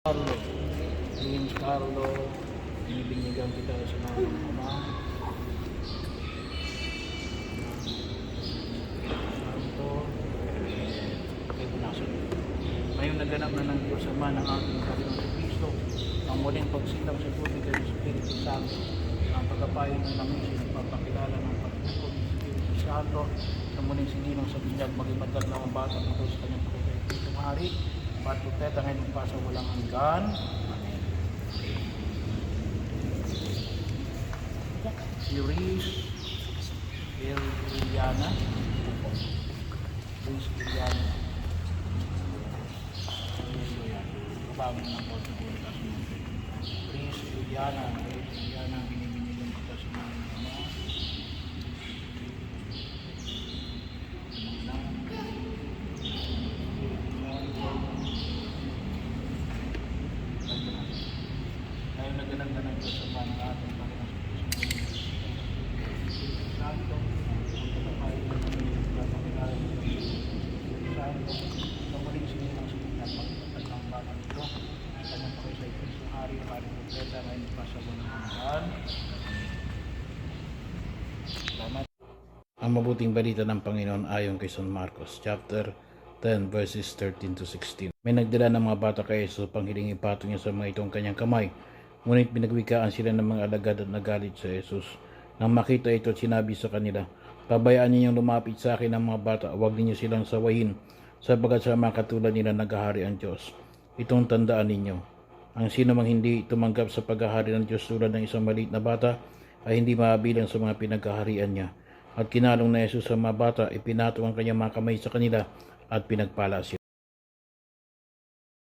Carlo, James Carlo, binibinyagan kita sa mga Ama. Santo, kay Bunasan. Ngayon naganap na ng Diyos Ama ng ating Panginoon sa Kristo, ang muling pagsilang sa tubig ng Espiritu Santo, ang pagkapayo ng langis at papakilala ng pagtukod ng Espiritu Santo, sa muling sininong sa binyag, maging madlang ang bata ng Diyos, kanyang pagkaitong hari, patupeta ngayon pa sa walang hanggan. Amen. Si Riz Iliana. Riz Iliana. Bago ng Porto Bulitas mo. Riz Iliana. Riz Iliana. Binibinilang kita sa mga Ama. Ngayon nagananda ng Diyos Ama ng ating Panginoon Santo, ang pagkapayo ng pagkakilala ng Santo, sa muling sininang sa pagkakilala ng bata nito, ang kanyang pakisay Kristo Hari, Haring Propeta, ngayon pa sa walang hanggan. Salamat. Ang mabuting balita ng Panginoon ayon kay San Marcos, chapter 10 verses 13 to 16. May nagdala ng mga bata kay Jesus upang hiling ipatong niya sa mga itong kanyang kamay. Ngunit pinagwikaan sila ng mga alagad at nagalit sa Jesus. Nang makita ito, sinabi sa kanila, "Pabayaan ninyong lumapit sa akin ang mga bata, huwag ninyo silang sawayin, sapagat sa mga katulad nila naghahari ang Diyos. Itong tandaan ninyo, ang sino mang hindi tumanggap sa paghahari ng Diyos tulad ng isang maliit na bata, ay hindi mabilang sa mga pinaghaharian niya." At kinalong na Jesus sa mga bata, ipinatong ang kanyang mga kamay sa kanila at pinagpala sila.